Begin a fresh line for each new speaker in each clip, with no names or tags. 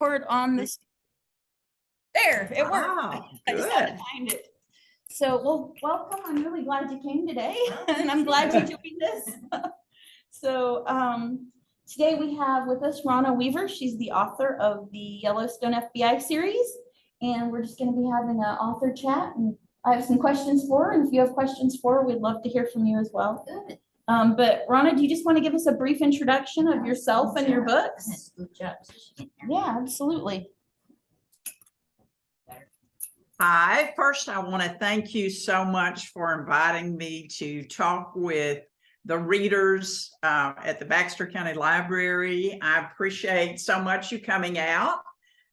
record on this. There, it worked.
Wow,
I just had to
good.
find it. So, well, welcome. I'm really glad you came today, and I'm glad you joined us. So, today we have with us Rana Weaver. She's the author of the Yellowstone FBI series, and we're just going to be having an author chat. And I have some questions for her, and if you have questions for her, we'd love to hear from you as well.
Good.
But Rana, do you just want to give us a brief introduction of yourself and your books? Yeah, absolutely.
Hi, first I want to thank you so much for inviting me to talk with the readers at the Baxter County Library. I appreciate so much you coming out,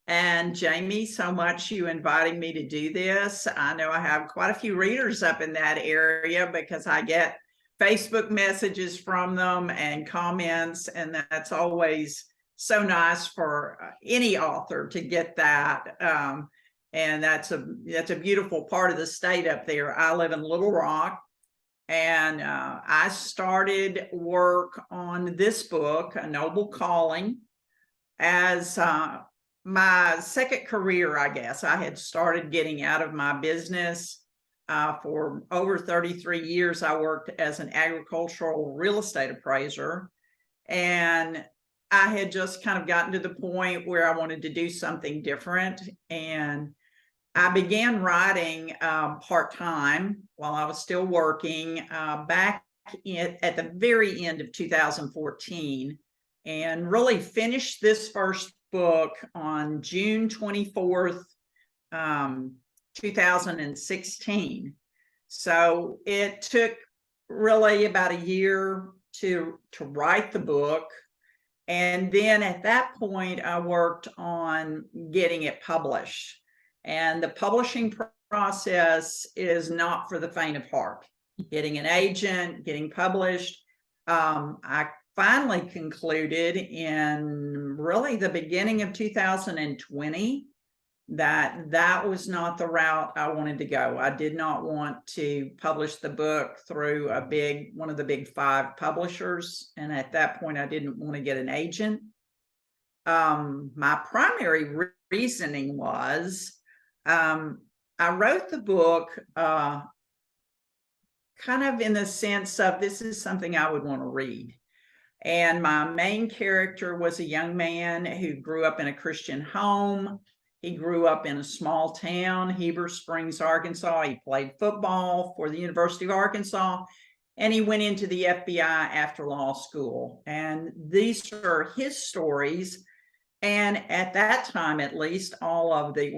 and Jamie, so much you inviting me to do this. I know I have quite a few readers up in that area because I get Facebook messages from them and comments, and that's always so nice for any author to get that. And that's a beautiful part of the state up there. I live in Little Rock, and I started work on this book, A Noble Calling, as my second career, I guess. I had started getting out of my business. For over 33 years, I worked as an agricultural real estate appraiser, and I had just kind of gotten to the point where I wanted to do something different. And I began writing part-time while I was still working back at the very end of 2014, and really finished this first book on June 24th, 2016. So it took really about a year to write the book. And then at that point, I worked on getting it published. And the publishing process is not for the faint of heart. Getting an agent, getting published. I finally concluded in really the beginning of 2020 that was not the route I wanted to go. I did not want to publish the book through one of the big 5 publishers. And at that point, I didn't want to get an agent. My primary reasoning was, I wrote the book kind of in the sense of this is something I would want to read. And my main character was a young man who grew up in a Christian home. He grew up in a small town, Heber Springs, Arkansas. He played football for the University of Arkansas, and he went into the FBI after law school. And these are his stories. And at that time, at least, all of the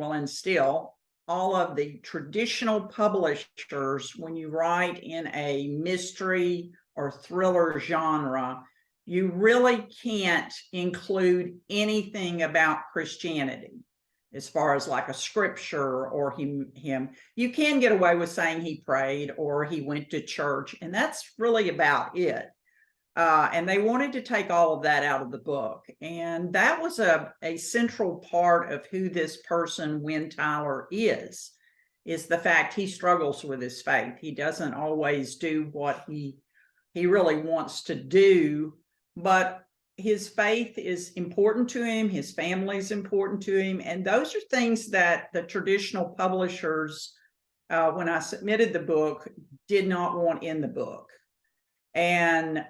traditional publishers, when you write in a mystery or thriller genre, you really can't include anything about Christianity as far as like a scripture or him. You can get away with saying he prayed or he went to church, and that's really about it. And they wanted to take all of that out of the book. And that was a central part of who this person, Wynne Tyler, is the fact he struggles with his faith. He doesn't always do what he really wants to do, but his faith is important to him. His family is important to him. And those are things that the traditional publishers, when I submitted the book, did not want in the book. And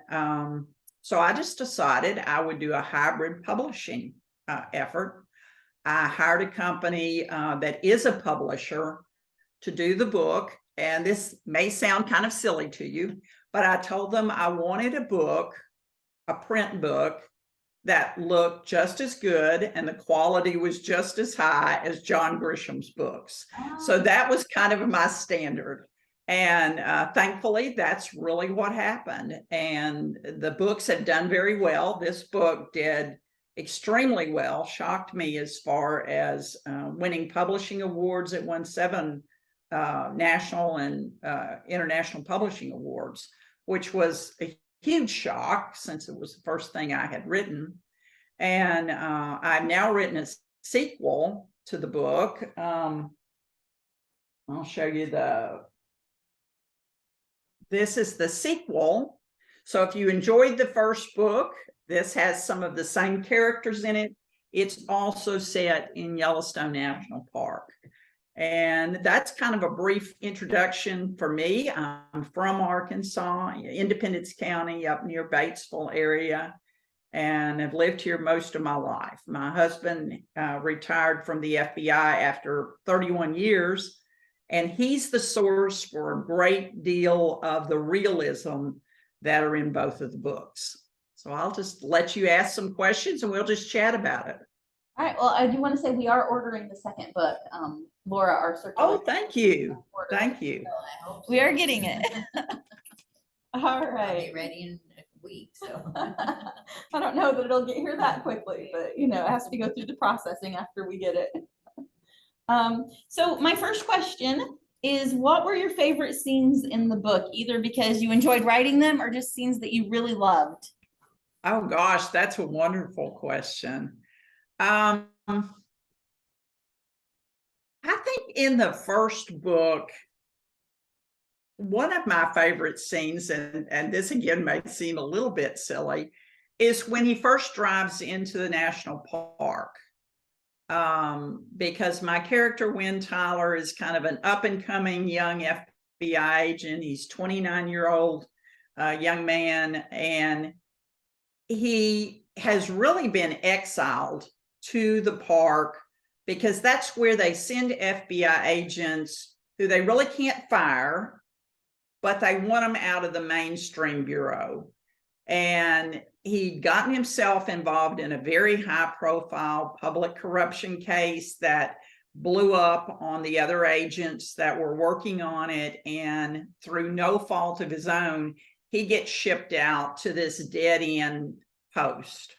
so I just decided I would do a hybrid publishing effort. I hired a company that is a publisher to do the book. And this may sound kind of silly to you, but I told them I wanted a book, a print book, that looked just as good and the quality was just as high as John Grisham's books. So that was kind of my standard. And thankfully, that's really what happened. And the books have done very well. This book did extremely well, shocked me as far as winning publishing awards. It won 7 national and international publishing awards, which was a huge shock since it was the first thing I had written. And I've now written a sequel to the book. I'll show you this is the sequel. So if you enjoyed the first book, this has some of the same characters in it. it's also set in Yellowstone National Park. And that's kind of a brief introduction for me. I'm from Arkansas, Independence County, up near Batesville area, and have lived here most of my life. My husband retired from the FBI after 31 years, and he's the source for a great deal of the realism that are in both of the books. So I'll just let you ask some questions and we'll just chat about it.
All right, well, I do want to say we are ordering the second book. Laura, our circular.
Oh, thank you. Thank you.
We are getting it. All
I'll
right.
be ready in a week, so.
I don't know that it'll get here that quickly, but you know, it has to go through the processing after we get it. So my first question is, what were your favorite scenes in the book, either because you enjoyed writing them or just scenes that you really loved?
Oh gosh, that's a wonderful question. I think in the first book, one of my favorite scenes, and this again may seem a little bit silly, is when he first drives into the national park. Because my character, Wynn Tyler, is kind of an up-and-coming young FBI agent. He's 29-year-old young man, and he has really been exiled to the park because that's where they send FBI agents who they really can't fire, but they want them out of the mainstream bureau. And he'd gotten himself involved in a very high-profile public corruption case that blew up on the other agents that were working on it. And through no fault of his own, he gets shipped out to this dead-end post.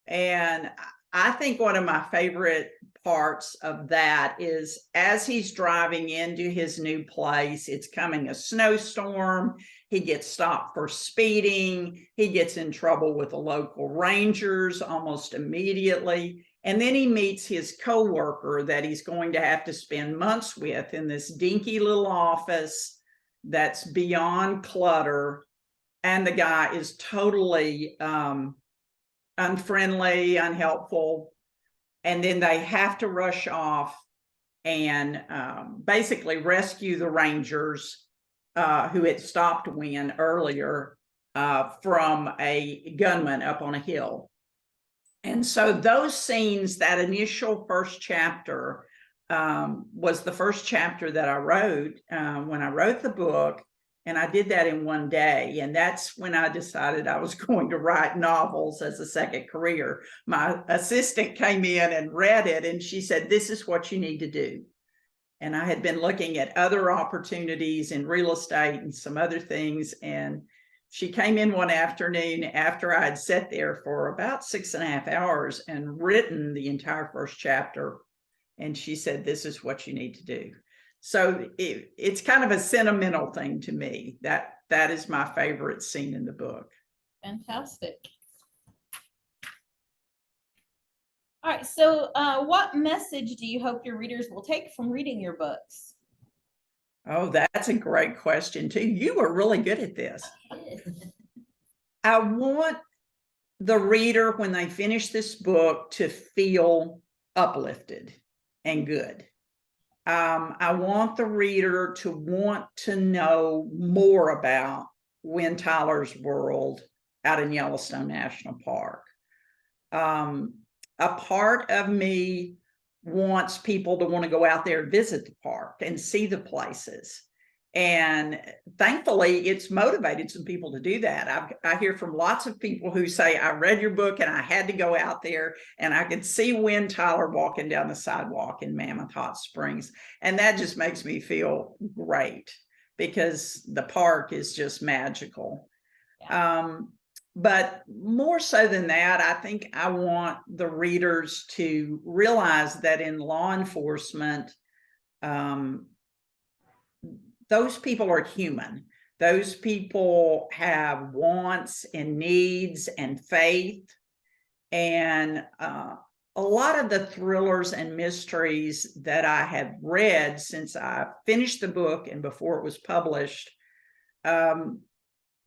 And I think one of my favorite parts of that is as he's driving into his new place, it's coming a snowstorm. He gets stopped for speeding. He gets in trouble with the local rangers almost immediately. And then he meets his coworker that he's going to have to spend months with in this dinky little office that's beyond clutter. And the guy is totally unfriendly, unhelpful. And then they have to rush off and basically rescue the rangers who had stopped Wynn earlier from a gunman up on a hill. And so those scenes, that initial first chapter was the first chapter that I wrote when I wrote the book. And I did that in one day. And that's when I decided I was going to write novels as a second career. My assistant came in and read it, and she said, "This is what you need to do." And I had been looking at other opportunities in real estate and some other things. And she came in one afternoon after I had sat there for about 6.5 hours and written the entire first chapter. And she said, "This is what you need to do." So it's kind of a sentimental thing to me. That is my favorite scene in the book.
Fantastic. All right, so what message do you hope your readers will take from reading your books?
Oh, that's a great question too. You were really good at this. I want the reader, when they finish this book, to feel uplifted and good. I want the reader to want to know more about Wynn Tyler's world out in Yellowstone National Park. A part of me wants people to want to go out there and visit the park and see the places. And thankfully, it's motivated some people to do that. I hear from lots of people who say, "I read your book and I had to go out there and I could see Wynn Tyler walking down the sidewalk in Mammoth Hot Springs." And that just makes me feel great because the park is just magical. Yeah. But more so than that, I think I want the readers to realize that in law enforcement, those people are human. Those people have wants and needs and faith. And a lot of the thrillers and mysteries that I have read since I finished the book and before it was published,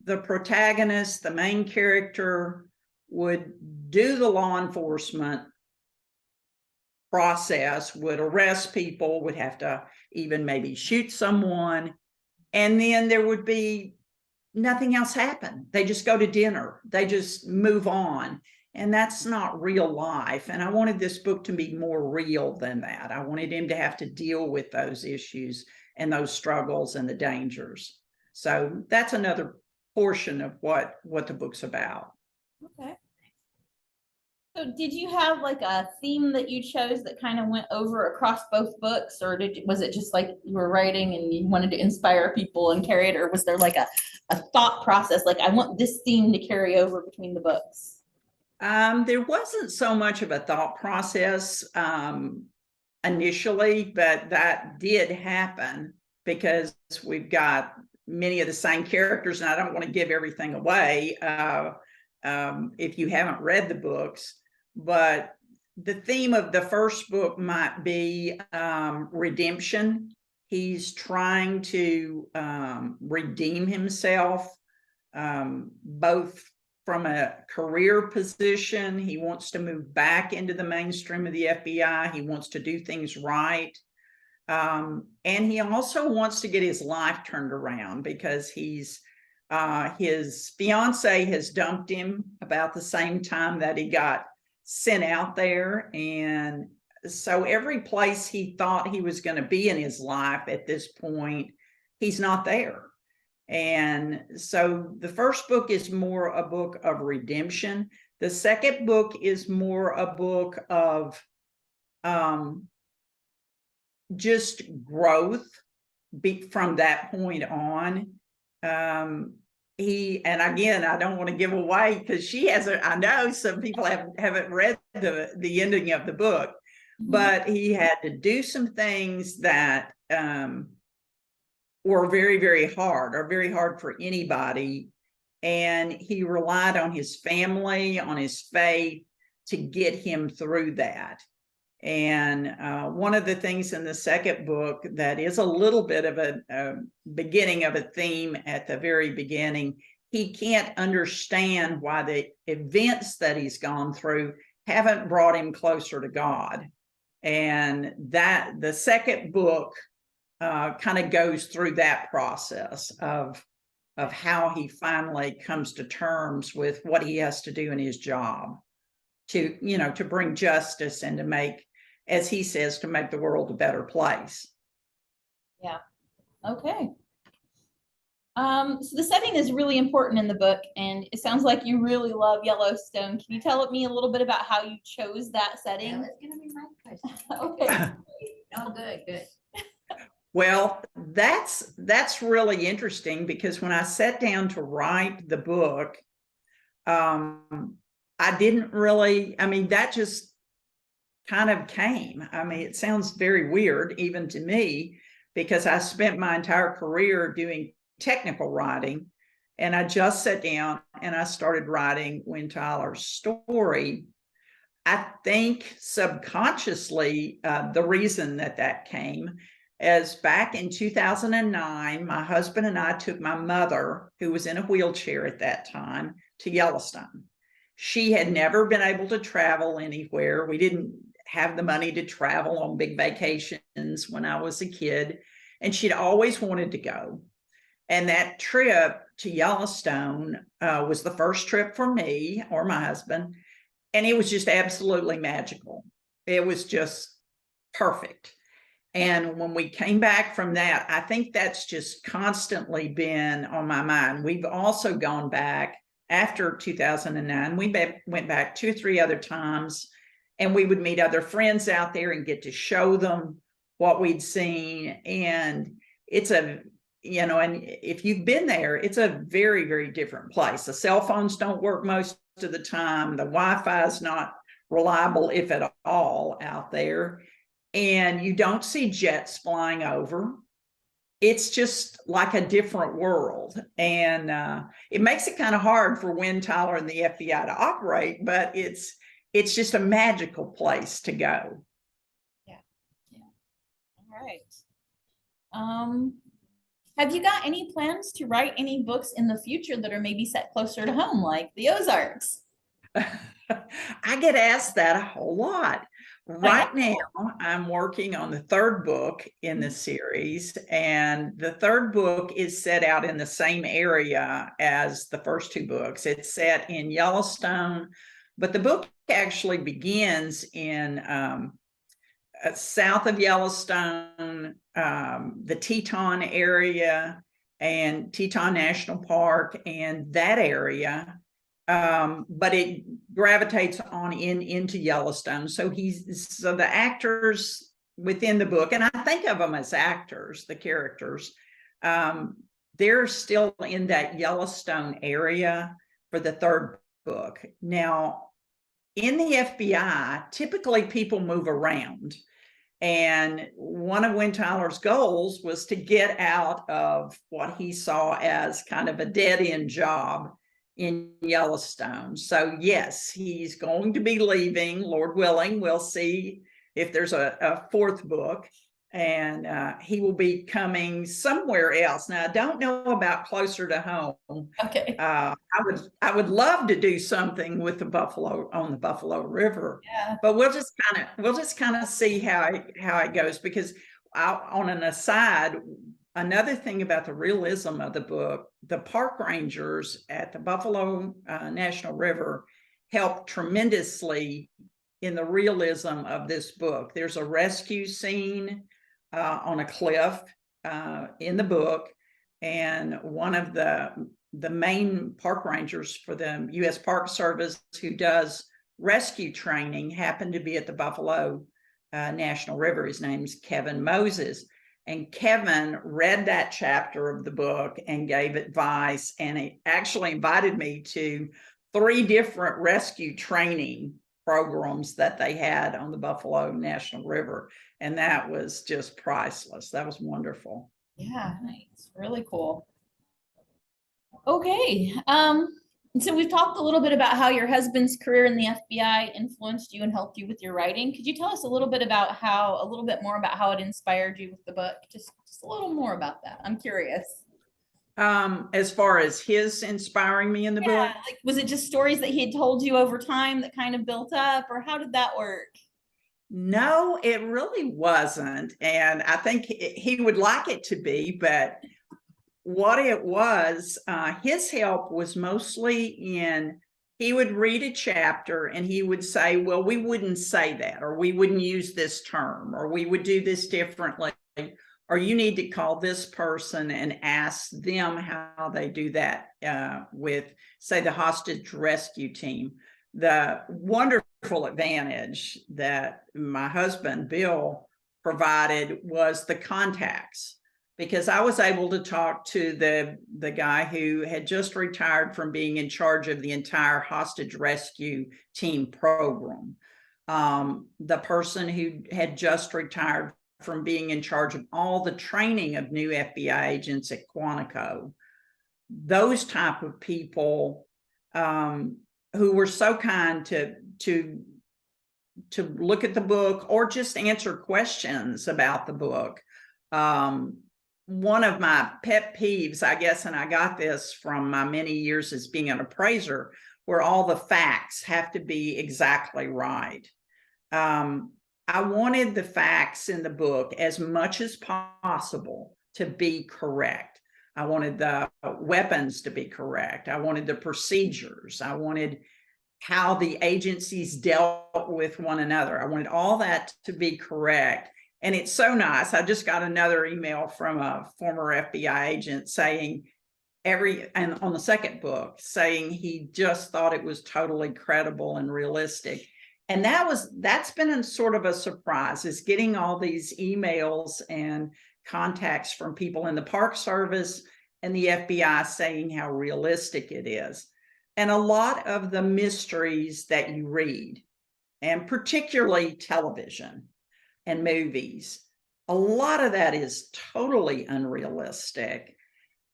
the protagonist, the main character, would do the law enforcement process, would arrest people, would have to even maybe shoot someone. And then there would be nothing else happen. They just go to dinner. They just move on. And that's not real life. And I wanted this book to be more real than that. I wanted him to have to deal with those issues and those struggles and the dangers. So that's another portion of what the book's about.
Okay. So did you have like a theme that you chose that kind of went over across both books, or was it just like you were writing and you wanted to inspire people and carry it, or was there like a thought process, like I want this theme to carry over between the books?
There wasn't so much of a thought process initially, but that did happen because we've got many of the same characters, and I don't want to give everything away if you haven't read the books. But the theme of the first book might be redemption. He's trying to redeem himself, both from a career position. He wants to move back into the mainstream of the FBI. He wants to do things right. And he also wants to get his life turned around because his fiance has dumped him about the same time that he got sent out there. And so every place he thought he was going to be in his life at this point, he's not there. And so the first book is more a book of redemption. The second book is more a book of just growth from that point on. And again, I don't want to give away because she hasn't, I know some people haven't read the ending of the book, but he had to do some things that were very, very hard, or very hard for anybody. And he relied on his family, on his faith to get him through that. And one of the things in the second book that is a little bit of a beginning of a theme at the very beginning, he can't understand why the events that he's gone through haven't brought him closer to God. And that the second book kind of goes through that process of how he finally comes to terms with what he has to do in his job to, to bring justice and to make, as he says, to make the world a better place.
Yeah. Okay. So the setting is really important in the book, and it sounds like you really love Yellowstone. Can you tell me a little bit about how you chose that setting?
Yeah, that's gonna be my question.
Okay.
Oh, good.
Well, that's really interesting because when I sat down to write the book, I didn't really, that just kind of came. It sounds very weird even to me because I spent my entire career doing technical writing, and I just sat down and I started writing Wynne Tyler's story. I think subconsciously, the reason that came is back in 2009, my husband and I took my mother, who was in a wheelchair at that time, to Yellowstone. She had never been able to travel anywhere. We didn't have the money to travel on big vacations when I was a kid, and she'd always wanted to go. And that trip to Yellowstone was the first trip for me or my husband, and it was just absolutely magical. It was just perfect. And when we came back from that, I think that's just constantly been on my mind. We've also gone back after 2009. We went back 2 or 3 other times, and we would meet other friends out there and get to show them what we'd seen. And it's and if you've been there, it's a very, very different place. The cell phones don't work most of the time. The Wi-Fi is not reliable, if at all, out there. And you don't see jets flying over. It's just like a different world. And it makes it kind of hard for Wynne Tyler and the FBI to operate, but it's just a magical place to go.
Yeah. All right. Have you got any plans to write any books in the future that are maybe set closer to home, like the Ozarks?
I get asked that a whole lot. Right now, I'm working on the third book in the series, and the third book is set out in the same area as the first two books. It's set in Yellowstone, but the book actually begins in south of Yellowstone, the Teton area and Teton National Park and that area. But it gravitates on into Yellowstone. So the actors within the book, and I think of them as actors, the characters, they're still in that Yellowstone area for the third book. Now, in the FBI, typically people move around. And one of Wynne Tyler's goals was to get out of what he saw as kind of a dead-end job in Yellowstone. So yes, he's going to be leaving, Lord willing. We'll see if there's a fourth book, and he will be coming somewhere else. Now, I don't know about closer to home.
Okay.
I would love to do something with the Buffalo on the Buffalo River,
Yeah.
but we'll just kind of see how it goes. Because on an aside, another thing about the realism of the book, the park rangers at the Buffalo National River helped tremendously in the realism of this book. There's a rescue scene on a cliff in the book, and one of the main park rangers for the U.S. Park Service who does rescue training happened to be at the Buffalo National River. His name's Kevin Moses. And Kevin read that chapter of the book and gave advice, and he actually invited me to 3 different rescue training programs that they had on the Buffalo National River. And that was just priceless. That was wonderful.
Yeah, nice. Really cool. Okay. So we've talked a little bit about how your husband's career in the FBI influenced you and helped you with your writing. Could you tell us a little bit more about how it inspired you with the book? Just a little more about that. I'm curious.
As far as his inspiring me in the book,
Like, was it just stories that he had told you over time that kind of built up, or how did that work?
no, it really wasn't. And I think he would like it to be, but what it was, his help was mostly in, he would read a chapter and he would say, well, we wouldn't say that, or we wouldn't use this term, or we would do this differently, or you need to call this person and ask them how they do that with, say, the hostage rescue team. The wonderful advantage that my husband, Bill, provided was the contacts, because I was able to talk to the guy who had just retired from being in charge of the entire hostage rescue team program, the person who had just retired from being in charge of all the training of new FBI agents at Quantico, those type of people who were so kind to look at the book or just answer questions about the book. One of my pet peeves, I guess, and I got this from my many years as being an appraiser, where all the facts have to be exactly right. I wanted the facts in the book as much as possible to be correct. I wanted the weapons to be correct. I wanted the procedures. I wanted how the agencies dealt with one another. I wanted all that to be correct. And it's so nice. I just got another email from a former FBI agent saying and on the second book, saying he just thought it was totally credible and realistic. And that's been a sort of a surprise, is getting all these emails and contacts from people in the Park Service and the FBI saying how realistic it is. And a lot of the mysteries that you read, and particularly television and movies, a lot of that is totally unrealistic.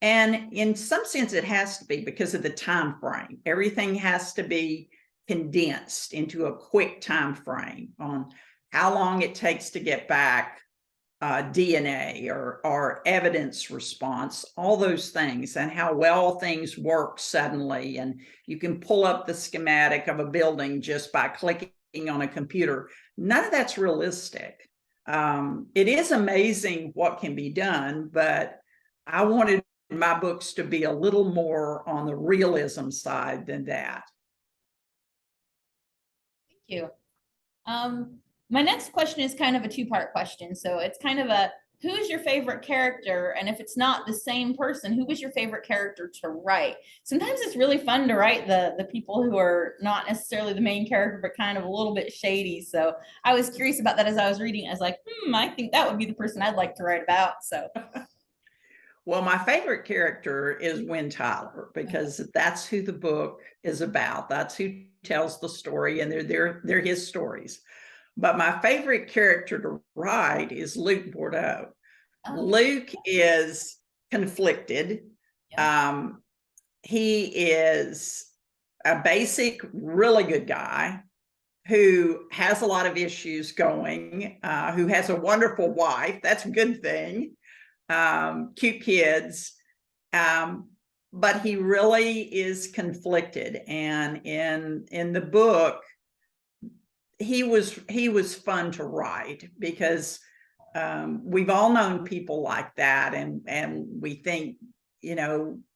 And in some sense, it has to be because of the time frame. Everything has to be condensed into a quick time frame on how long it takes to get back DNA or evidence response, all those things, and how well things work suddenly. And you can pull up the schematic of a building just by clicking on a computer. none of that's realistic. It is amazing what can be done, but I wanted my books to be a little more on the realism side than that.
Thank you. My next question is kind of a two-part question. So it's kind of a, who's your favorite character? And if it's not the same person, who was your favorite character to write? Sometimes it's really fun to write the people who are not necessarily the main character, but kind of a little bit shady. So I was curious about that as I was reading. I was like, I think that would be the person I'd like to write about. So
Well, my favorite character is Wynne Tyler, because that's who the book is about. That's who tells the story, and they're his stories. But my favorite character to write is Luke Bordeaux. Luke is conflicted. He is a basic, really good guy who has a lot of issues going, who has a wonderful wife. That's a good thing. Cute kids. But he really is conflicted. And in the book, he was fun to write because we've all known people like that, and we think,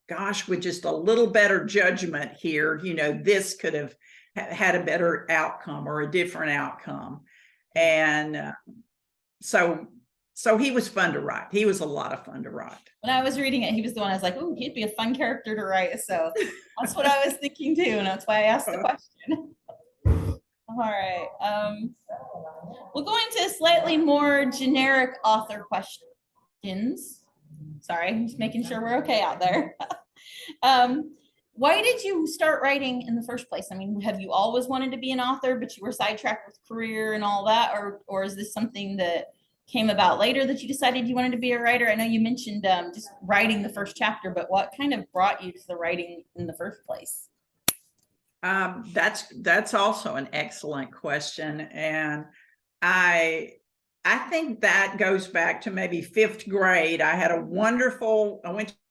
gosh, with just a little better judgment here, this could have had a better outcome or a different outcome. And so he was fun to write. He was a lot of fun to write.
When I was reading it, he was the one I was like, oh, he'd be a fun character to write. So that's what I was thinking too, and that's why I asked the question. All right. We'll go into slightly more generic author questions. Sorry, I'm just making sure we're okay out there. Why did you start writing in the first place? I mean, have you always wanted to be an author, but you were sidetracked with career and all that? Or is this something that came about later that you decided you wanted to be a writer? I know you mentioned just writing the first chapter, but what kind of brought you to the writing in the first place?
That's also an excellent question. And I think that goes back to maybe 5th grade. I went to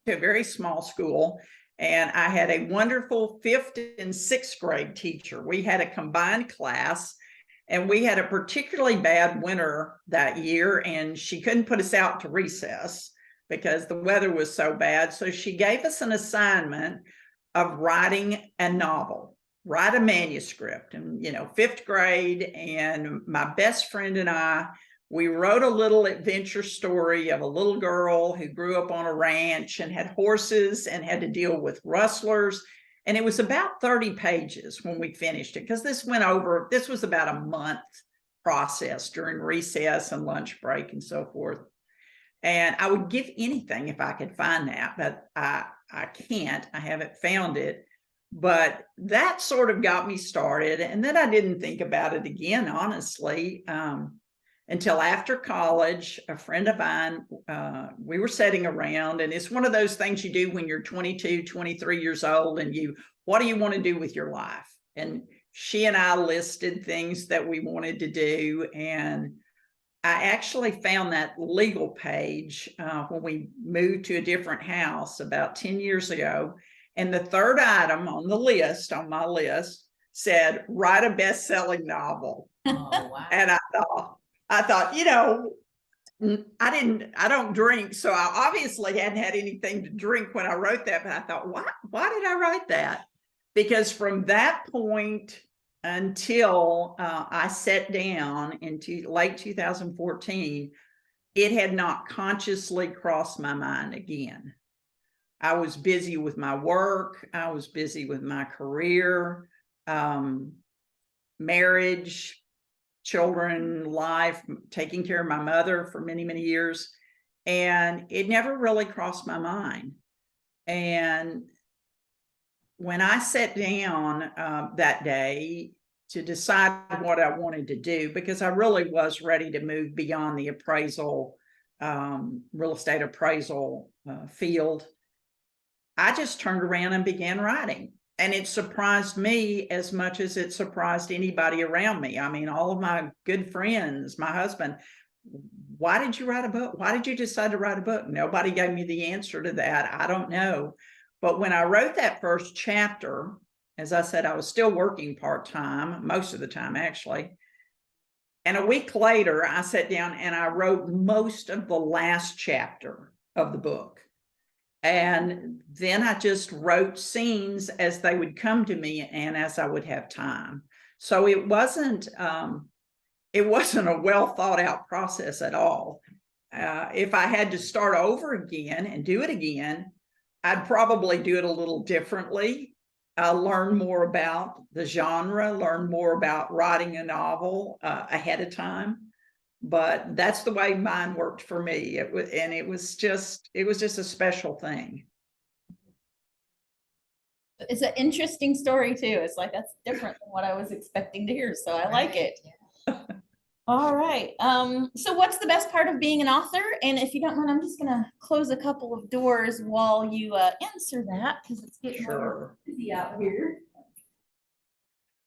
a very small school, and I had a wonderful 5th and 6th grade teacher. We had a combined class, and we had a particularly bad winter that year, and she couldn't put us out to recess because the weather was so bad. So she gave us an assignment of writing a novel, write a manuscript. And 5th grade, and my best friend and we wrote a little adventure story of a little girl who grew up on a ranch and had horses and had to deal with rustlers. And it was about 30 pages when we finished it, because this was about a month process during recess and lunch break and so forth. And I would give anything if I could find that, but I can't. I haven't found it. But that sort of got me started. And then I didn't think about it again, honestly, until after college. A friend of mine, we were sitting around, and it's one of those things you do when you're 22, 23 years old, and what do you want to do with your life? And she and I listed things that we wanted to do. And I actually found that legal page when we moved to a different house about 10 years ago. And the third item on my list, said, write a best-selling novel.
Oh, wow.
And I thought, I don't drink, so I obviously hadn't had anything to drink when I wrote that. But I thought, why did I write that? Because from that point until I sat down into late 2014, it had not consciously crossed my mind again. I was busy with my work. I was busy with my career, marriage, children, life, taking care of my mother for many, many years. And it never really crossed my mind. And when I sat down that day to decide what I wanted to do, because I really was ready to move beyond the appraisal, real estate appraisal field, I just turned around and began writing. And it surprised me as much as it surprised anybody around me. I mean, all of my good friends, my husband, why did you write a book? Why did you decide to write a book? Nobody gave me the answer to that. I don't know. But when I wrote that first chapter, as I said, I was still working part-time, most of the time, actually. And a week later, I sat down and I wrote most of the last chapter of the book. And then I just wrote scenes as they would come to me and as I would have time. So it wasn't a well thought out process at all. If I had to start over again and do it again, I'd probably do it a little differently. Learn more about the genre, learn more about writing a novel ahead of time. But that's the way mine worked for me. It was just a special thing.
It's an interesting story too. It's like, that's different than what I was expecting to hear. So I like it. All right. So what's the best part of being an author? And if you don't mind, I'm just gonna close a couple of doors while you answer that, because it's getting
Sure.
busy out here.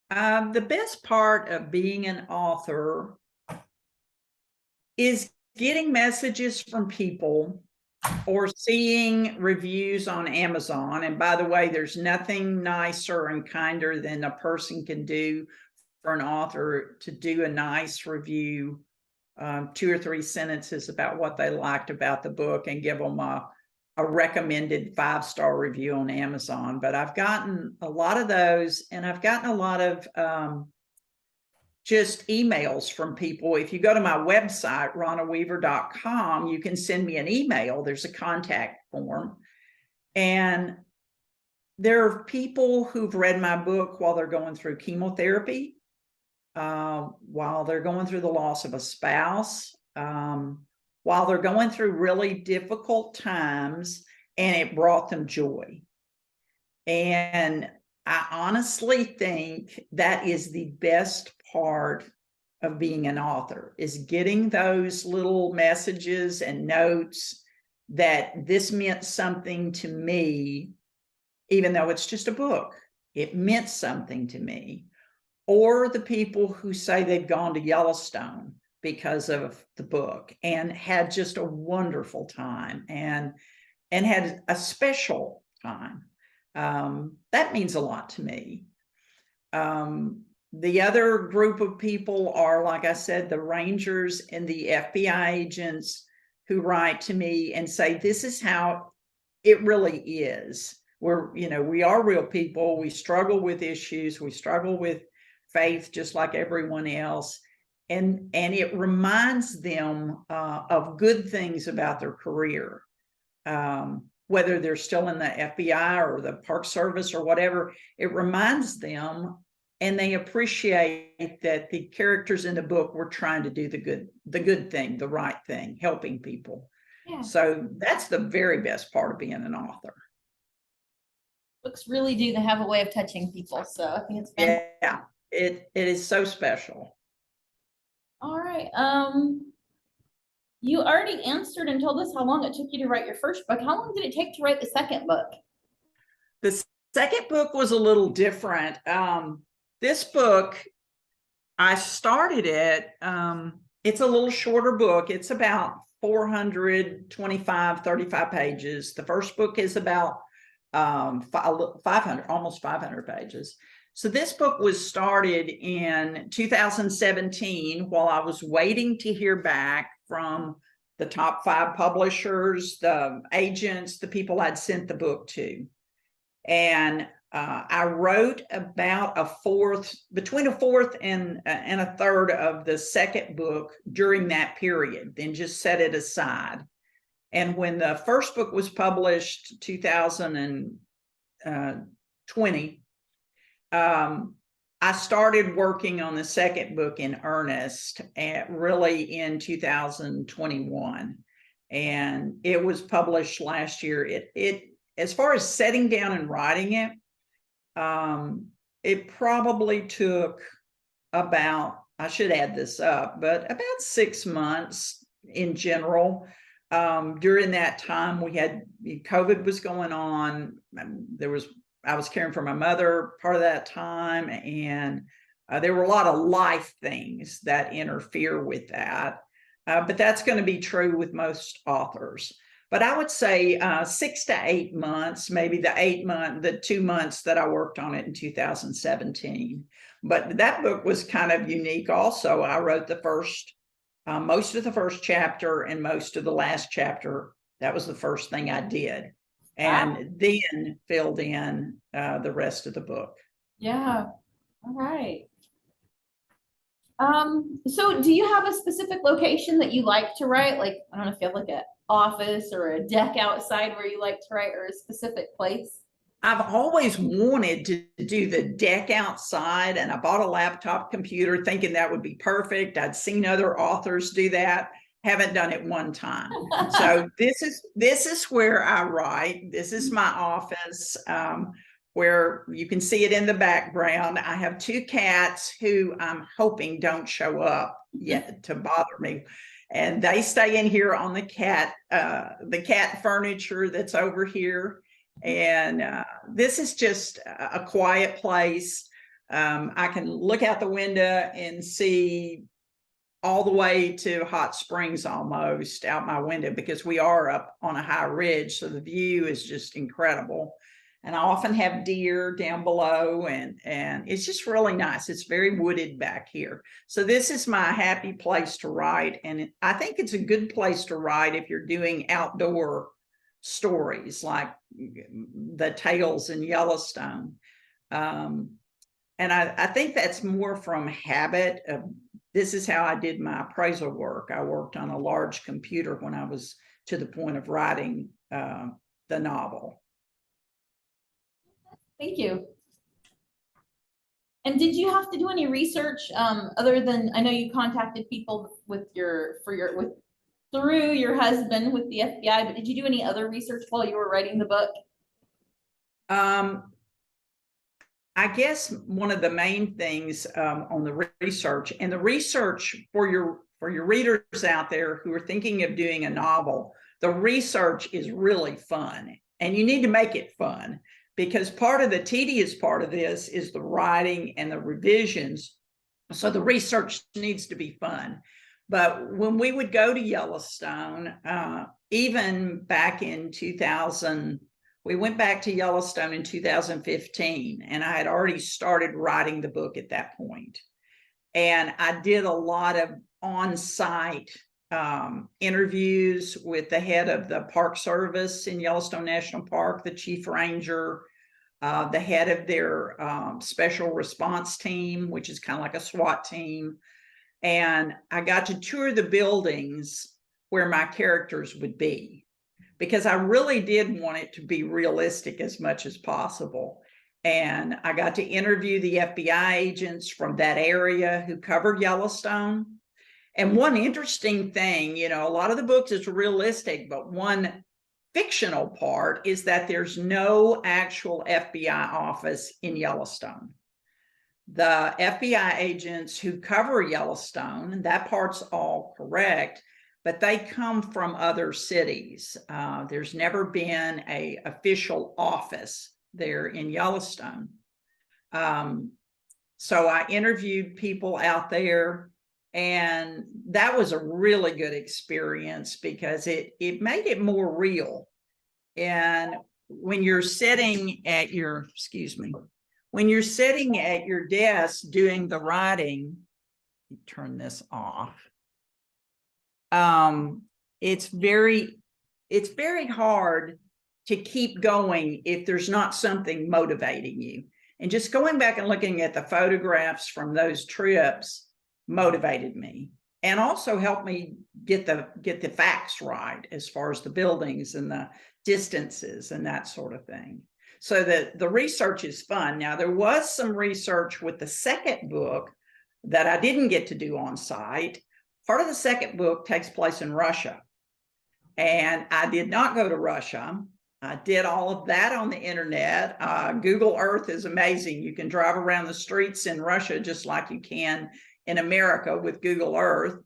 The best part of being an author is getting messages from people or seeing reviews on Amazon. And by the way, there's nothing nicer and kinder than a person can do for an author to do a nice review, 2 or 3 sentences about what they liked about the book and give them a recommended 5-star review on Amazon. But I've gotten a lot of those, and I've gotten a lot of just emails from people. If you go to my website, ronnaweaver.com, you can send me an email. There's a contact form. And there are people who've read my book while they're going through chemotherapy, while they're going through the loss of a spouse, while they're going through really difficult times, and it brought them joy. And I honestly think that is the best part of being an author, is getting those little messages and notes that this meant something to me, even though it's just a book. It meant something to me. Or the people who say they've gone to Yellowstone because of the book and had just a wonderful time and had a special time. That means a lot to me. The other group of people are, like I said, the Rangers and the FBI agents who write to me and say, this is how it really is. We are real people. We struggle with issues. We struggle with faith, just like everyone else. And it reminds them of good things about their career. Whether they're still in the FBI or the Park Service or whatever, it reminds them, and they appreciate that the characters in the book were trying to do the good thing, the right thing, helping people.
Yeah.
So that's the very best part of being an author.
Books really do have a way of touching people. So I think it's fantastic.
Yeah, it is so special.
All right. You already answered and told us how long it took you to write your first book. How long did it take to write the second book?
The second book was a little different. This book, I started it, it's a little shorter book. It's about 35 pages. The first book is about 500, almost 500 pages. So this book was started in 2017 while I was waiting to hear back from the top 5 publishers, the agents, the people I'd sent the book to. And I wrote about between a fourth and a third of the second book during that period, then just set it aside. And when the first book was published, 2020, I started working on the second book in earnest really in 2021. And it was published last year. It as far as setting down and writing it, it probably took about, I should add this up, but about 6 months in general. During that time, COVID was going on. I was caring for my mother part of that time, and there were a lot of life things that interfere with that. But that's going to be true with most authors. But I would say 6 to 8 months, maybe the 2 months that I worked on it in 2017. But that book was kind of unique also. I wrote most of the first chapter and most of the last chapter. That was the first thing I did. And then filled in the rest of the book.
Yeah, all right. So do you have a specific location that you like to write? Like, I don't know if you have like an office or a deck outside where you like to write, or a specific place?
I've always wanted to do the deck outside, and I bought a laptop computer thinking that would be perfect. I'd seen other authors do that. Haven't done it one time. So this is where I write. This is my office, where you can see it in the background. I have 2 cats who I'm hoping don't show up yet to bother me. And they stay in here on the cat furniture that's over here. And this is just a quiet place. I can look out the window and see all the way to Hot Springs almost out my window, because we are up on a high ridge. So the view is just incredible. And I often have deer down below, and it's just really nice. It's very wooded back here. So this is my happy place to write. And I think it's a good place to write if you're doing outdoor stories like the tales in Yellowstone. And I think that's more from habit. This is how I did my appraisal work. I worked on a large computer when I was to the point of writing the novel.
Thank you. And did you have to do any research other than, I know you contacted people through your husband with the FBI, but did you do any other research while you were writing the book?
I guess one of the main things on the research, and the research for your readers out there who are thinking of doing a novel, the research is really fun, and you need to make it fun, because part of the tedious part of this is the writing and the revisions. So the research needs to be fun. But when we would go to Yellowstone, even back in 2000, we went back to Yellowstone in 2015, and I had already started writing the book at that point. And I did a lot of on-site interviews with the head of the Park Service in Yellowstone National Park, the chief ranger, the head of their special response team, which is kind of like a SWAT team. And I got to tour the buildings where my characters would be, because I really did want it to be realistic as much as possible. And I got to interview the FBI agents from that area who covered Yellowstone. And one interesting thing, a lot of the books is realistic, but one fictional part is that there's no actual FBI office in Yellowstone. The FBI agents who cover Yellowstone, and that part's all correct, but they come from other cities. There's never been an official office there in Yellowstone. So I interviewed people out there, and that was a really good experience because it made it more real. And when you're sitting at your, when you're sitting at your desk doing the writing, turn this off. It's very hard to keep going if there's not something motivating you. And just going back and looking at the photographs from those trips motivated me, and also helped me get the facts right as far as the buildings and the distances and that sort of thing. So the research is fun. Now, there was some research with the second book that I didn't get to do on site. Part of the second book takes place in Russia, and I did not go to Russia. I did all of that on the internet. Google Earth is amazing. You can drive around the streets in Russia just like you can in America with Google Earth.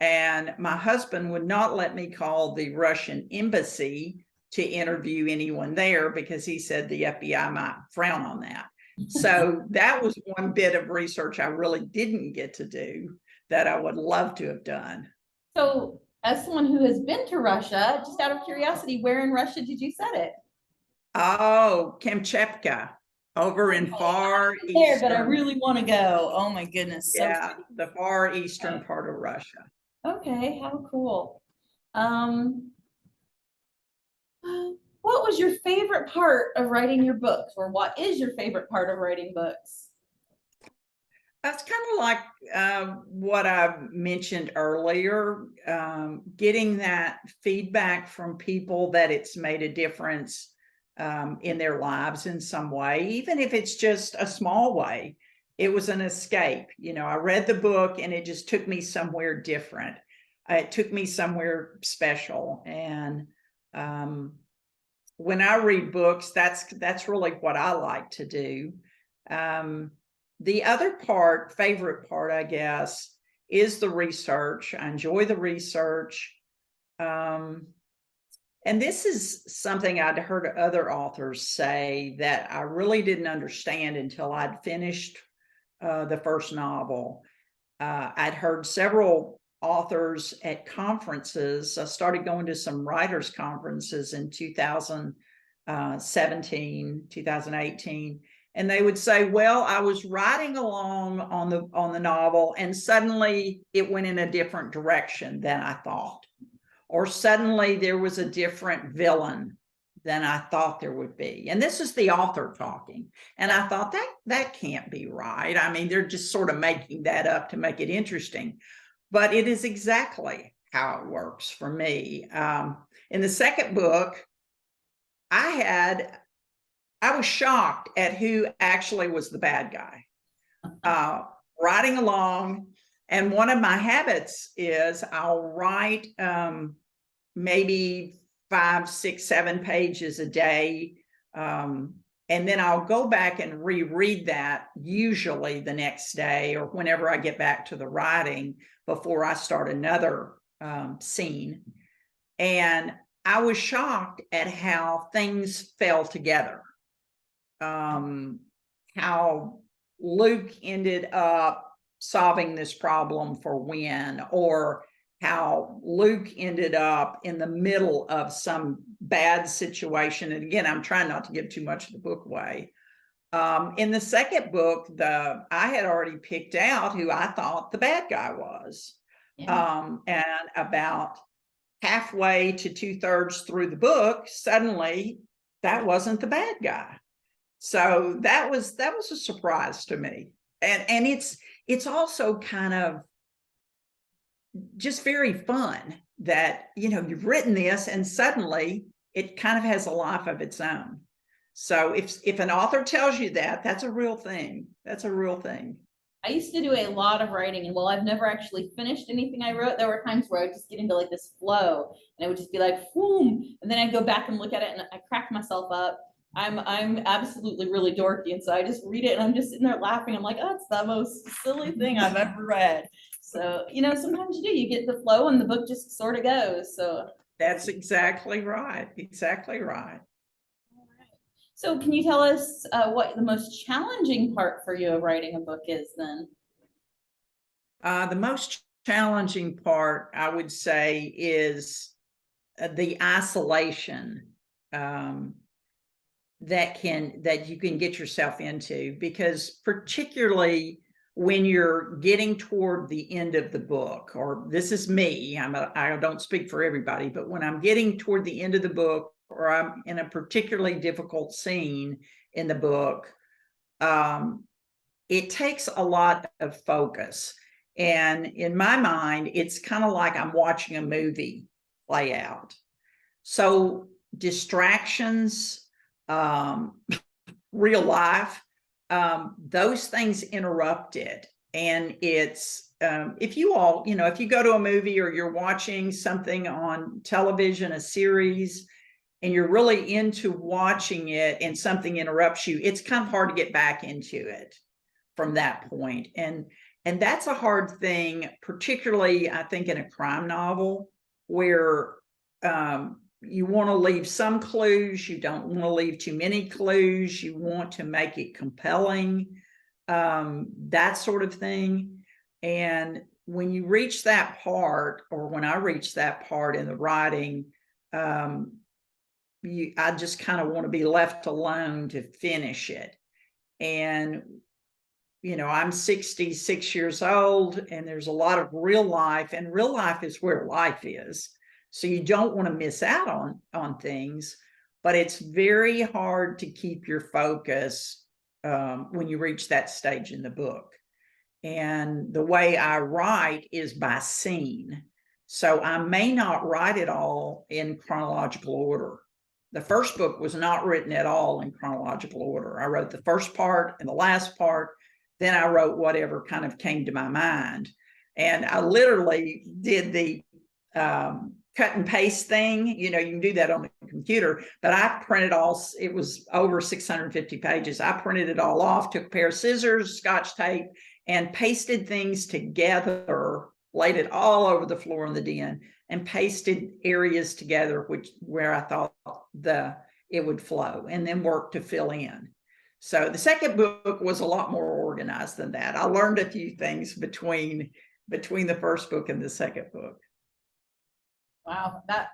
And my husband would not let me call the Russian embassy to interview anyone there because he said the FBI might frown on that. So that was one bit of research I really didn't get to do that I would love to have done.
So as someone who has been to Russia, just out of curiosity, where in Russia did you set it?
Oh, Kamchatka, over in far
There, but I
eastern,
really want to go. Oh my goodness. So
yeah, the far eastern part of Russia.
okay, how cool. Um, what was your favorite part of writing your books, or what is your favorite part of writing books?
That's kind of like what I mentioned earlier, getting that feedback from people that it's made a difference in their lives in some way, even if it's just a small way. It was an escape. I read the book and it just took me somewhere different. It took me somewhere special. And when I read books, that's really what I like to do. The other favorite part, I guess, is the research. I enjoy the research. And this is something I'd heard other authors say that I really didn't understand until I'd finished the first novel. I'd heard several authors at conferences. I started going to some writers' conferences in 2017, 2018. And they would say, well, I was writing along on the novel and suddenly it went in a different direction than I thought. Or suddenly there was a different villain than I thought there would be. And this is the author talking. And I thought that can't be right. I mean, they're just sort of making that up to make it interesting. But it is exactly how it works for me. In the second book, I was shocked at who actually was the bad guy. Writing along, and one of my habits is I'll write maybe 5, 6, 7 pages a day, and then I'll go back and reread that usually the next day or whenever I get back to the writing before I start another scene. And I was shocked at how things fell together. How Luke ended up solving this problem for Wynne, or how Luke ended up in the middle of some bad situation. And again, I'm trying not to give too much of the book away. In the second book, I had already picked out who I thought the bad guy was.
Yeah.
And about halfway to 2/3 through the book, suddenly that wasn't the bad guy. So that was a surprise to me. And it's also kind of just very fun that, you've written this and suddenly it kind of has a life of its own. So if an author tells you that, that's a real thing. That's a real thing.
I used to do a lot of writing, and while I've never actually finished anything I wrote, there were times where I would just get into like this flow and it would just be like, boom, and then I'd go back and look at it and I crack myself up. I'm absolutely really dorky, and so I just read it and I'm just sitting there laughing. I'm like, oh, it's the most silly thing I've ever read. So, sometimes you get the flow and the book just sort of goes. So
That's exactly right. Exactly right.
So can you tell us what the most challenging part for you of writing a book is then?
The most challenging part, I would say, is the isolation that you can get yourself into, because particularly when you're getting toward the end of the book, or this is me, I don't speak for everybody, but when I'm getting toward the end of the book, or I'm in a particularly difficult scene in the book, it takes a lot of focus. And in my mind, it's kind of like I'm watching a movie play out. So distractions, real life, those things interrupt it. And it's, if you go to a movie or you're watching something on television, a series, and you're really into watching it and something interrupts you, it's kind of hard to get back into it from that point. And that's a hard thing, particularly I think in a crime novel, where you want to leave some clues, you don't want to leave too many clues, you want to make it compelling, that sort of thing. And when you reach that part, or when I reach that part in the writing, I just kind of want to be left alone to finish it. And, I'm 66 years old, and there's a lot of real life, and real life is where life is. So you don't want to miss out on things, but it's very hard to keep your focus when you reach that stage in the book. And the way I write is by scene. So I may not write it all in chronological order. The first book was not written at all in chronological order. I wrote the first part and the last part. Then I wrote whatever kind of came to my mind. And I literally did the cut and paste thing. You can do that on the computer, but I printed all, it was over 650 pages. I printed it all off, took a pair of scissors, Scotch tape, and pasted things together, laid it all over the floor in the den, and pasted areas together where I thought it would flow, and then worked to fill in. So the second book was a lot more organized than that. I learned a few things between the first book and the second book.
Wow, that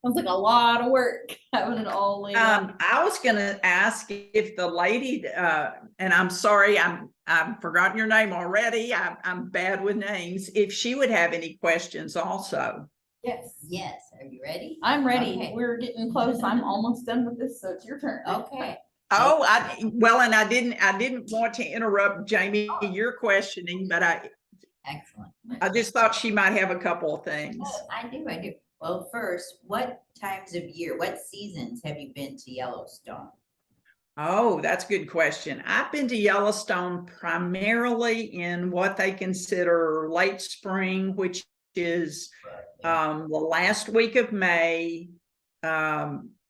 sounds like a lot of work having it all laid out.
I was going to ask if the lady, and I'm sorry, I've forgotten your name already. I'm bad with names. If she would have any questions also.
Yes.
Yes, are you ready?
I'm ready.
Okay.
We're getting close. I'm almost done with this, so it's your turn.
Okay.
Oh, and I didn't want to interrupt Jamie, your questioning, but
Excellent.
I just thought she might have a couple of things.
Oh, I do. Well, first, what times of year, what seasons have you been to Yellowstone?
Oh, that's a good question. I've been to Yellowstone primarily in what they consider late spring, which is the last week of May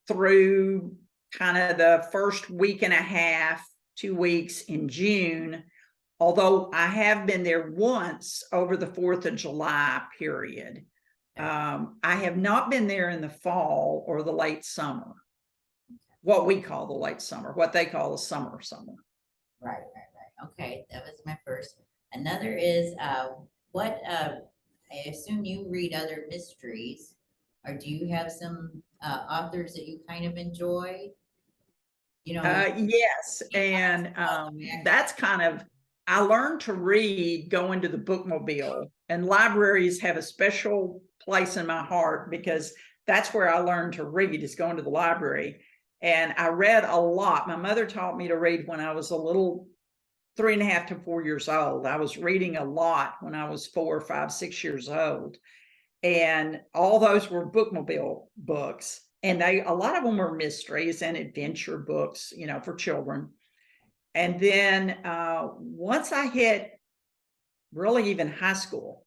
through kind of the first week and a half, 2 weeks in June. Although I have been there once over the 4th of July period. I have not been there in the fall or the late summer. What we call the late summer, what they call the summer.
Right. Okay, that was my first. Another is, I assume you read other mysteries, or do you have some authors that you kind of enjoy?
Yes, and that's kind of, I learned to read going to the bookmobile, and libraries have a special place in my heart because that's where I learned to read, is going to the library. And I read a lot. My mother taught me to read when I was a little 3.5 to 4 years old. I was reading a lot when I was 4, 5, 6 years old. And all those were bookmobile books. And a lot of them were mysteries and adventure books, for children. And then once I hit really even high school,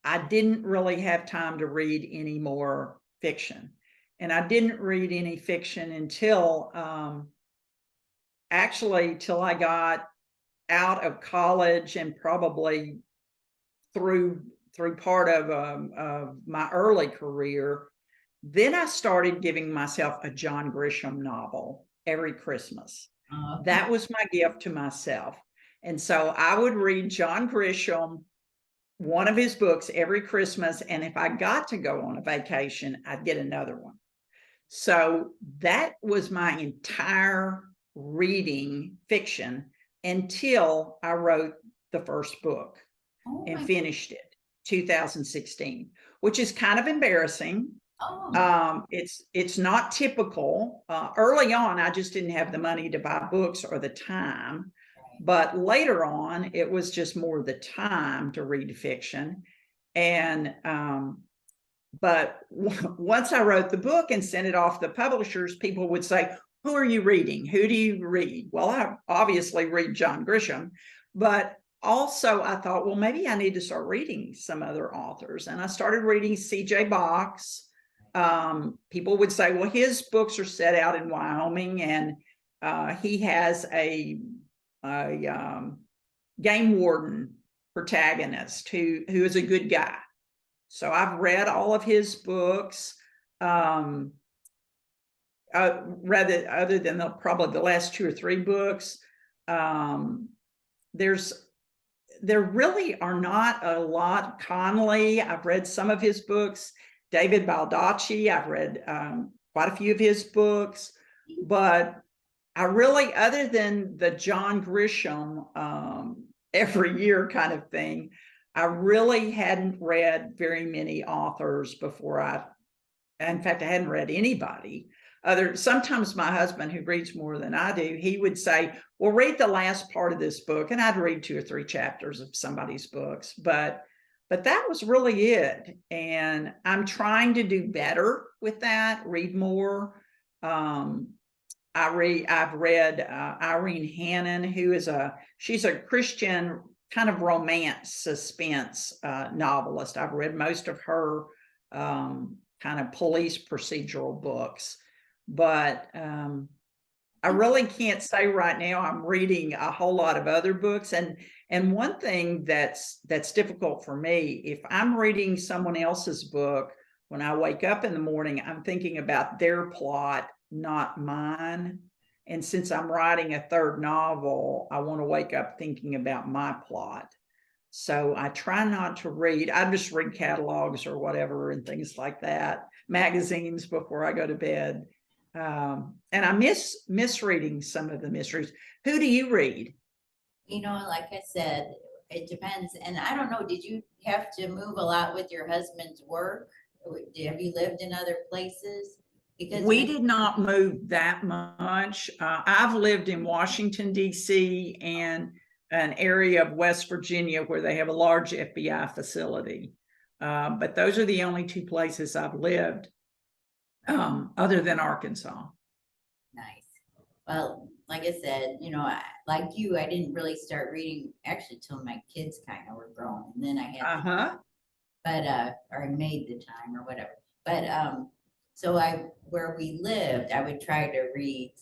I didn't really have time to read any more fiction. And I didn't read any fiction until till I got out of college, and probably through part of my early career. Then I started giving myself a John Grisham novel every Christmas. That was my gift to myself. And so I would read John Grisham, one of his books, every Christmas. And if I got to go on a vacation, I'd get another one. So that was my entire reading fiction until I wrote the first book and finished it, 2016, which is kind of embarrassing. It's not typical. Early on, I just didn't have the money to buy books or the time, but later on, it was just more the time to read fiction. And but once I wrote the book and sent it off to the publishers, people would say, "Who are you reading? Who do you read?" Well, I obviously read John Grisham, but also I thought, well, maybe I need to start reading some other authors. And I started reading C.J. Box. People would say, well, his books are set out in Wyoming, and he has a game warden protagonist who is a good guy. So I've read all of his books, rather other than probably the last 2 or 3 books. There's there really are not a lot. Connolly, I've read some of his books. David Baldacci, I've read quite a few of his books, but I really, other than the John Grisham every year kind of thing, I really hadn't read very many authors before in fact, I hadn't read anybody. Sometimes my husband, who reads more than I do, he would say, well, read the last part of this book. And I'd read 2 or 3 chapters of somebody's books, but that was really it. And I'm trying to do better with that, read more. I've read Irene Hannon, she's a Christian kind of romance suspense novelist. I've read most of her kind of police procedural books, but I really can't say right now I'm reading a whole lot of other books. And one thing that's difficult for me, if I'm reading someone else's book, when I wake up in the morning, I'm thinking about their plot, not mine. And since I'm writing a 3rd novel, I want to wake up thinking about my plot. So I try not to read. I just read catalogs or whatever and things like that, magazines before I go to bed. And I miss reading some of the mysteries. Who do you read?
You know, like I said, it depends. And I don't know, did you have to move a lot with your husband's work? Have you lived in other places? Because
we did not move that much. I've lived in Washington, D.C. and an area of West Virginia where they have a large FBI facility. But those are the only 2 places I've lived other than Arkansas.
Nice. Well, like I said, you know, like you, I didn't really start reading actually till my kids kind of were grown. And then I had, or I made the time or whatever. But so where we lived, I would try to read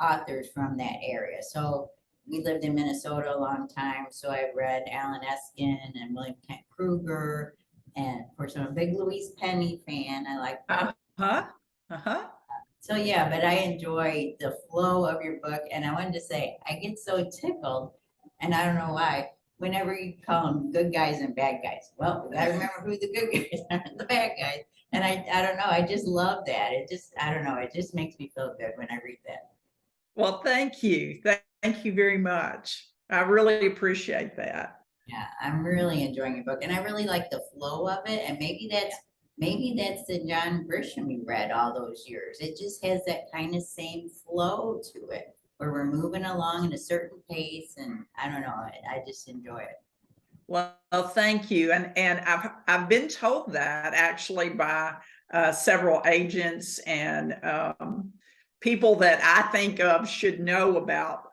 authors from that area. So we lived in Minnesota a long time, so I read Alan Eskin and William Kent Kruger, and of course I'm a big Louise Penny fan. I like So yeah, but I enjoy the flow of your book, and I wanted to say I get so tickled, and I don't know why. Whenever you call them good guys and bad guys, well, we gotta remember who the good guys are and the bad guys. And I don't know, I just love that. I don't know, it just makes me feel good when I read that.
Well, thank you. Thank you very much. I really appreciate that.
Yeah, I'm really enjoying your book, and I really like the flow of it. And maybe that's the John Grisham you read all those years. It just has that kind of same flow to it, where we're moving along at a certain pace, and I don't know, I just enjoy it.
Well, thank you. And I've been told that actually by several agents and people that I think of should know about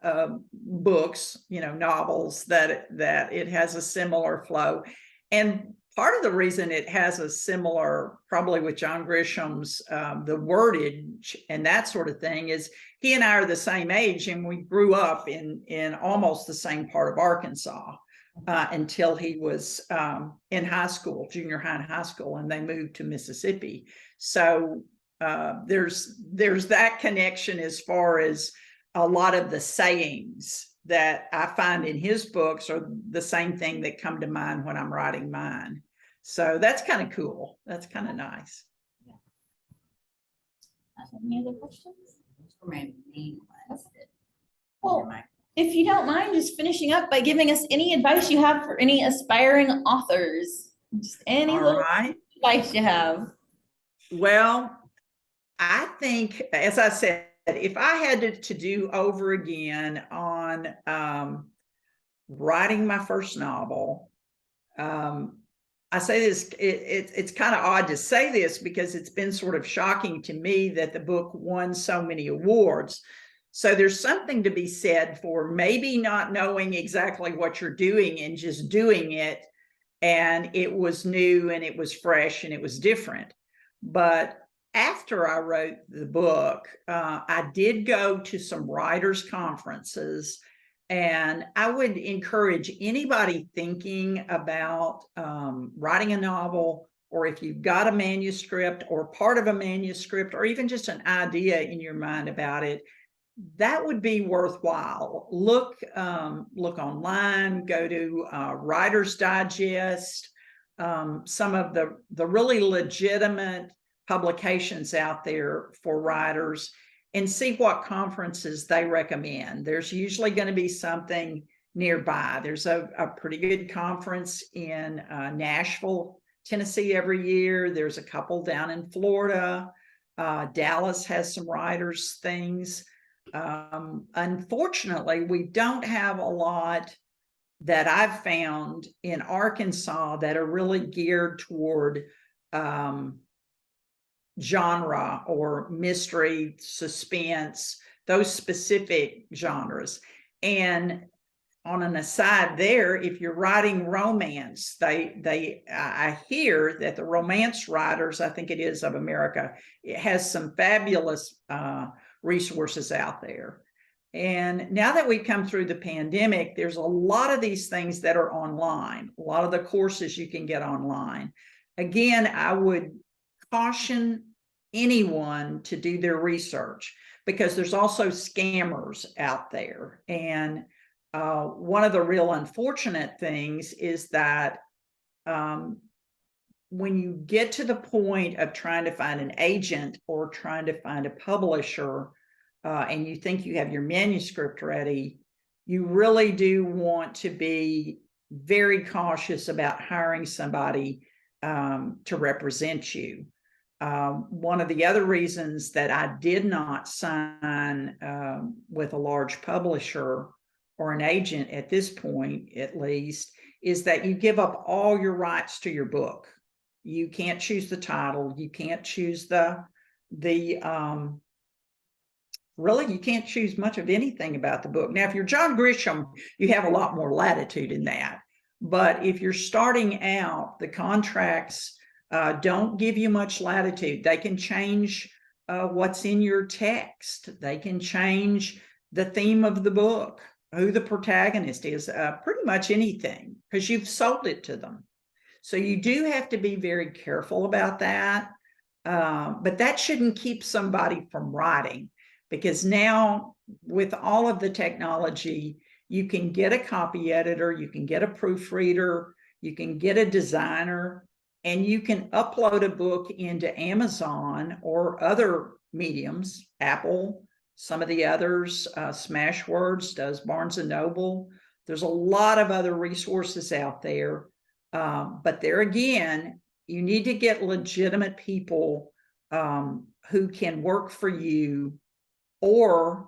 books, novels, that it has a similar flow. And part of the reason it has a similar, probably with John Grisham's, the wordage and that sort of thing, is he and I are the same age, and we grew up in almost the same part of Arkansas until he was in high school, junior high and high school, and they moved to Mississippi. So there's that connection as far as a lot of the sayings that I find in his books are the same thing that come to mind when I'm writing mine. So that's kind of cool. That's kind of nice.
Yeah. Any other questions?
For my main ones.
Well, if you don't mind just finishing up by giving us any advice you have for any aspiring authors, just any little advice you have.
Well, I think, as I said, if I had to do over again on writing my first novel, I say this, it's kind of odd to say this because it's been sort of shocking to me that the book won so many awards. So there's something to be said for maybe not knowing exactly what you're doing and just doing it. And it was new and it was fresh and it was different. But after I wrote the book, I did go to some writers' conferences, and I would encourage anybody thinking about writing a novel, or if you've got a manuscript or part of a manuscript, or even just an idea in your mind about it, that would be worthwhile. Look online, go to Writer's Digest, some of the really legitimate publications out there for writers, and see what conferences they recommend. There's usually going to be something nearby. There's a pretty good conference in Nashville, Tennessee every year. There's a couple down in Florida. Dallas has some writers things. Unfortunately, we don't have a lot that I've found in Arkansas that are really geared toward genre or mystery, suspense, those specific genres. And on an aside there, if you're writing romance, I hear that the romance writers, I think it is of America, it has some fabulous resources out there. And now that we've come through the pandemic, there's a lot of these things that are online, a lot of the courses you can get online. Again, I would caution anyone to do their research, because there's also scammers out there. And one of the real unfortunate things is that when you get to the point of trying to find an agent or trying to find a publisher, and you think you have your manuscript ready, you really do want to be very cautious about hiring somebody to represent you. One of the other reasons that I did not sign with a large publisher or an agent at this point, at least, is that you give up all your rights to your book. You can't choose the title. You can't choose really, you can't choose much of anything about the book. Now, if you're John Grisham, you have a lot more latitude in that. But if you're starting out, the contracts don't give you much latitude. They can change what's in your text. They can change the theme of the book, who the protagonist is, pretty much anything, because you've sold it to them. So you do have to be very careful about that. But that shouldn't keep somebody from writing, because now with all of the technology, you can get a copy editor, you can get a proofreader, you can get a designer, and you can upload a book into Amazon or other mediums, Apple, some of the others, Smashwords does Barnes & Noble. There's a lot of other resources out there. But there again, you need to get legitimate people who can work for you or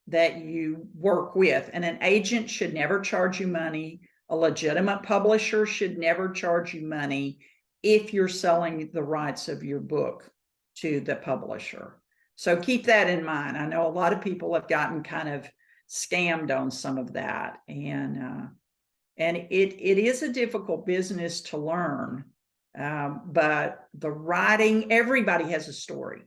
that you work with. And an agent should never charge you money. A legitimate publisher should never charge you money if you're selling the rights of your book to the publisher. So keep that in mind. I know a lot of people have gotten kind of scammed on some of that. And it is a difficult business to learn. But the writing, everybody has a story.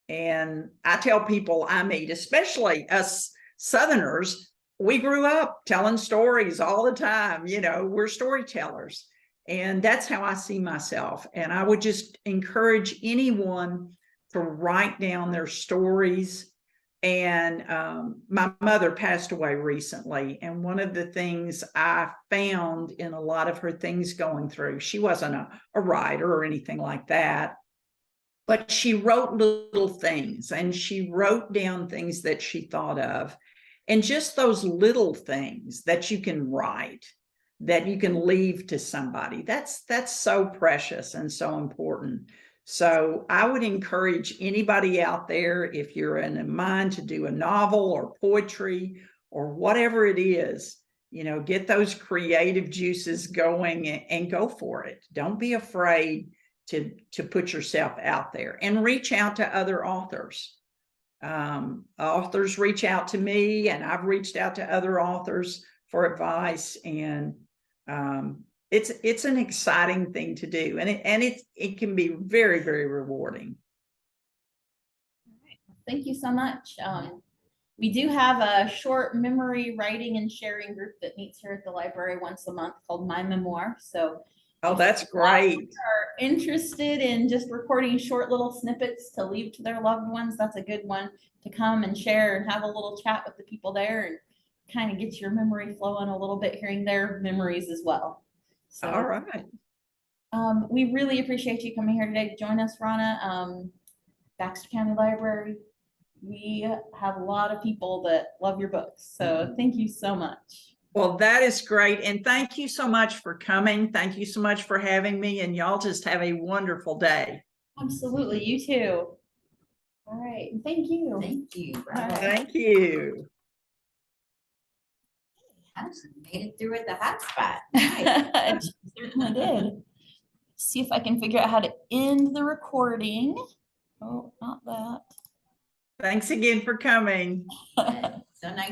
And I tell people I meet, especially us Southerners, we grew up telling stories all the time. You know, we're storytellers. And that's how I see myself. And I would just encourage anyone to write down their stories. And my mother passed away recently. And one of the things I found in a lot of her things going through, she wasn't a writer or anything like that, but she wrote little things, and she wrote down things that she thought of. And just those little things that you can write, that you can leave to somebody, that's so precious and so important. So I would encourage anybody out there, if you're in a mind to do a novel or poetry or whatever it is, you know, get those creative juices going and go for it. Don't be afraid to put yourself out there, and reach out to other authors. Authors reach out to me, and I've reached out to other authors for advice. And it's an exciting thing to do, and it can be very, very rewarding.
Thank you so much. We do have a short memory writing and sharing group that meets here at the library once a month called My Memoir. So
Oh, that's
A lot of
great.
people are interested in just recording short little snippets to leave to their loved ones. That's a good one to come and share and have a little chat with the people there and kind of get your memory flowing a little bit, hearing their memories as well. So
All right.
we really appreciate you coming here today to join us, Rana. Baxter County Library. We have a lot of people that love your books. So thank you so much.
Well, that is great. And thank you so much for coming. Thank you so much for having me. And y'all just have a wonderful day.
Absolutely. You too. All right. Thank you.
Thank you.
All right.
Thank you.
Actually made it through at the hot spot. Nice.
It certainly did. See if I can figure out how to end the recording. Oh, not that.
Thanks again for coming.
So nice